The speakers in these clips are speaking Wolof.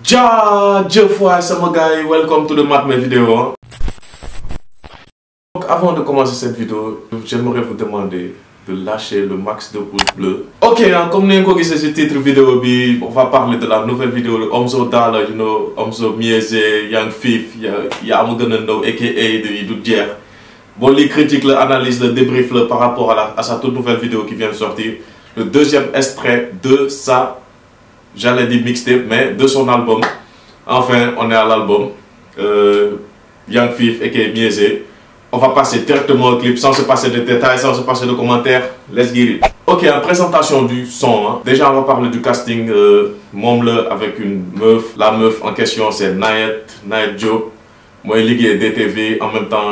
Jaajëf waay sama gars yi, welcome to the Matmé vidéo. Donc avant de commencer cette vidéo, j'aimerais vous demander de lâcher le max de pouces bleus. Ok, comme vous avez vu ce titre vidéo, on va parler de la nouvelle vidéo de Omzo Dollar, you know, Omzo Mieze, Young Fif, Yamuganendo, aka de Doudjer. Bon, les critiques, l'analyse, le débrief par rapport à sa toute nouvelle vidéo qui vient de sortir. Le deuxième extrait de sa, j'allais dire mixtape, mais de son album. Enfin, on est à l'album. Young Fif, aka Mieze. On va passer directement au clip sans se passer de détails, sans se passer de commentaires. Let's get it. Ok, en présentation du son, hein. Déjà on va parler du casting Momle avec une meuf. La meuf en question c'est Nayet Diop. Moi il est DTV, en même temps,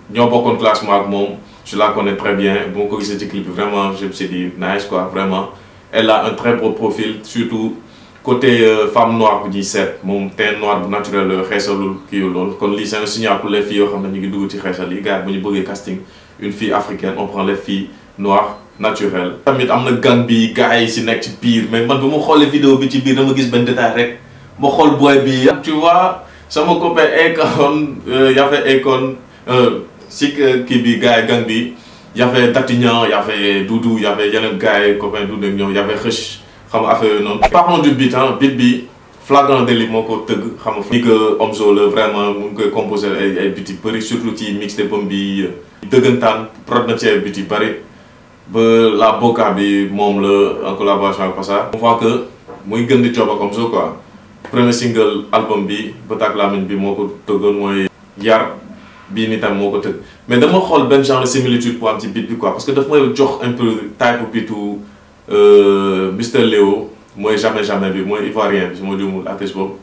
nous avons beaucoup de classe avec moi. Je la connais très bien. Bon, quand j'ai dit clip, vraiment, je me suis dit, nice quoi, vraiment. Elle a un très beau profil, surtout côté femme noire qui dit 7, mon teint noir naturel, c'est un signal pour les filles qui ont casting une fille africaine, on prend les filles noires naturelles. Tamit am na gang bi gars yi ci nek ci biir mais man bu ma xolé vidéo bi ci biir dama gis ben détail rek ma xol boy bi tu vois sama copain Akon y avait Akon si ki bi gars gang bi y avait Datignan, y avait Doudou, y avait yenen gars copain Doudou ñom y avait Rush. Parlons du beat, hein. Beat bi flagrant délit moo ko tëgg xam nga ni que Omzo la vraiment mu ngi koy composer ay beat yu bëri surtout ci mixtape bi dëggantaan prod na ci ay beat yu bëri ba la boka bi moom la en collaboration avec Passa. On voit que muy gën di coob ak Omzo quoi. Premier single album bi Bët ak Làmmiñ bi moo ko tëggoon mooy Yar bii ni tam moo ko tëgg mais dama xool benn genre de similitude pour am ci beat bi quoi parce que daf may jox un peu type beatu Mr Léo, moi jamais bi, moi ivoirien, moi du monde artiste pop.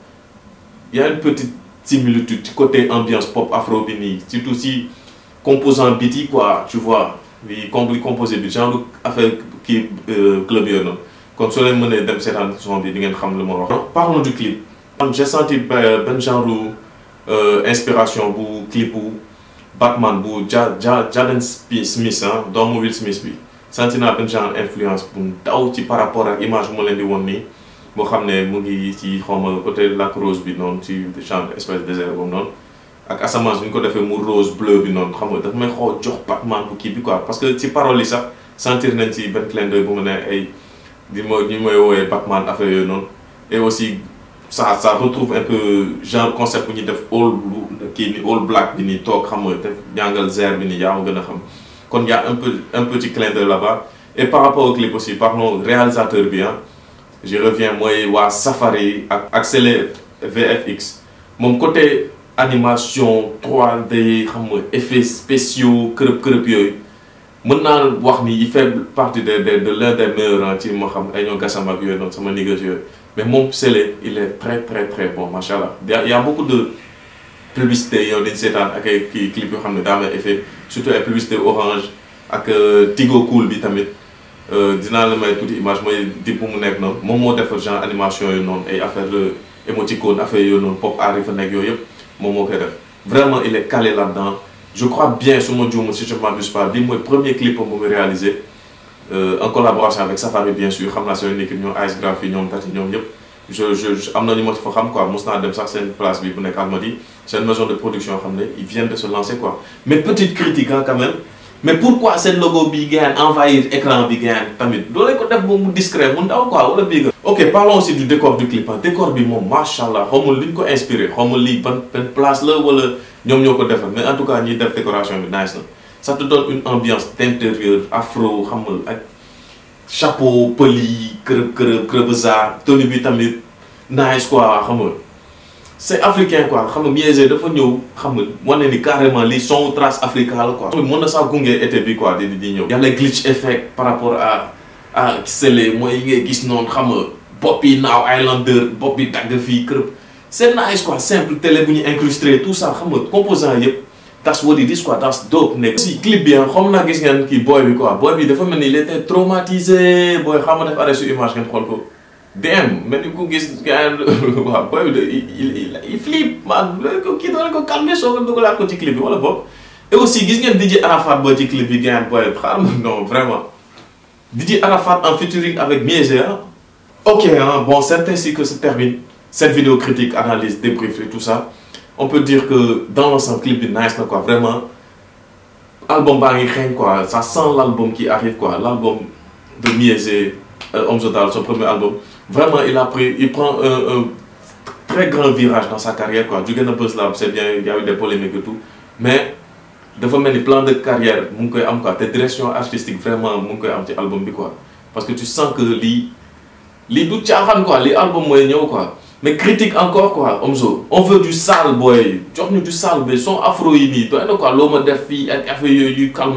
Il y a une petite similitude côté ambiance pop afro bini, surtout si composant beat quoi, tu vois, il composé beat genre affaire qui club non. Comme sur les monnaies dem cette son bi di ngeen xam le mo wax. Parlons du clip. J'ai senti ben genre inspiration pour clip ou Batman pour Jaden Smith hein, dans Will Smith bi. Senti naa benn genre influence bu daw ci par rapport ak image bu ma leen di woon nii boo xam ne mu ngi ci xawma côté lac rose bi noonu ci genre espèce de désert boobu noonu ak asamaan bi ñu ko defee mu rose bleu bi noonu xam nga daf may xaw jox Batman bu kii bi quoi parce que ci paroles yi sax sentir nañ ci benn clin d'œil bu ma ne ay ñu may woowee Batman affaire yooyu noonu et aussi ça retrouve un peu genre concept bu ñuy def all black bi nii toog xam nga def jàngal zer bi nii yaa ma gën a xam. Il y a un petit clin d'œil là-bas. Et par rapport au clip aussi, parlons réalisateur bien. Je reviens, moi, Safari, Accélé VFX. Mon côté animation, 3D, effets spéciaux, il fait partie de l'un des meilleurs, mais mon Célé, il est très très bon, machallah. Il y a beaucoup de publicité yow dañ seetaan ak ay clip yoo xam ne daa am effet surtout ay publicité orange ak Tigo Cool bi tamit dinaa la may tuuti image mooy dip bu mu nekk noonu moom moo defar genre animation yooyu noonu ay affaire de émoticône affaire yooyu noonu pop art yi fa nekk yooyu yëpp moom moo koy def vraiment il est calé là-dedans je crois bien su ma juumul si je ne m'abuse pas bi mooy premier clip bu mu réalisé en collaboration avec Safari bien sûr xam naa seen équipe ñoom Ice Graph yi ñoom Tati ñoom ñëpp am na ñu ma fa xam quoi mos naa dem sax seen place bi bu nekk Almadies c'est une maison de production xam ne ils viennent de se lancer quoi mais petite critique hein, quand même mais pourquoi seen logo bi gën envahir écran bi gën tamit doo leen ko def ba mu discret mu ndaw quoi wala bii ok parlons aussi du décor du clip décor bi moom machallah xawma lu ñu ko inspiré xawma lii ban place la wala ñoom ñoo ko defal mais en tout cas ñiy def décoration bi nice na ça te donne une ambiance d'intérieur afro xam nga ak chapeau poli crevesard tenue bi tamit nice quoi xam nga c'est africain quoi xam nga Mieze dafa ñëw xam nga wane ni carrément li son trace africain la quoi mën na sax gunge été bi quoi di ñëw y a les glitch effect par rapport à Sélé mooy yi ngay gis noonu xam nga bopp yi naaw Islander bopp bi dagg fii kërëb c'est nice quoi simple télé bu ñu incrusté tout ça xam nga composant yëpp that's what it is quoi that's dope nekk si clip bi xam naa gis ngeen kii boy bi quoi boy bi dafa mel ni il était traumatisé booy xam nga def arrêt sur image ngeen xool ko DM mel ni ku gis gars waaw boy bi il flippe man kii doon ko calmer soo ko dugalaat ko ci clip bi wala boog et aussi gis ngeen DJ Arafat boo ci clip bi gars boy xaaral ma non vraiment DJ Arafat en featuring avec Mieze. Ok, hein, bon c'est ainsi que se termine cette vidéo critique, analyse, débrief et tout ça, on peut dire que dans l'ensemble, clip est nice, quoi. Vraiment, album bang quoi. Ça sent l'album qui arrive, quoi. L'album de Mieze, Omzo Dollar, son premier album. Vraiment, il prend un très grand virage dans sa carrière, quoi. Du Buzz Lab, c'est bien, il y a eu des polémiques et tout. Mais, de faire des plans de carrière, tes directions artistiques, vraiment, mon album, quoi. Parce que tu sens que les doutes quoi, les albums quoi. Mais critique encore quoi, Omzo. On veut du sale boy. Tu du sale boy, son afro-imi. Tu vois quoi, l'homme de fille, du calme.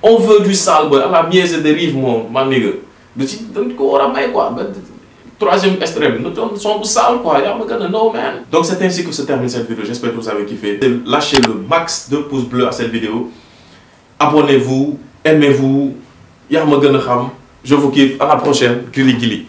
On veut du sale boy. À la Mieze dérive mon nigga. Quoi. Troisième extrême, nous sommes sales quoi. No man. Donc c'est ainsi que se termine cette vidéo. J'espère que vous avez kiffé. Lâchez le max de pouces bleus à cette vidéo. Abonnez-vous, aimez-vous. Je vous kiffe. À la prochaine. Gili Gili.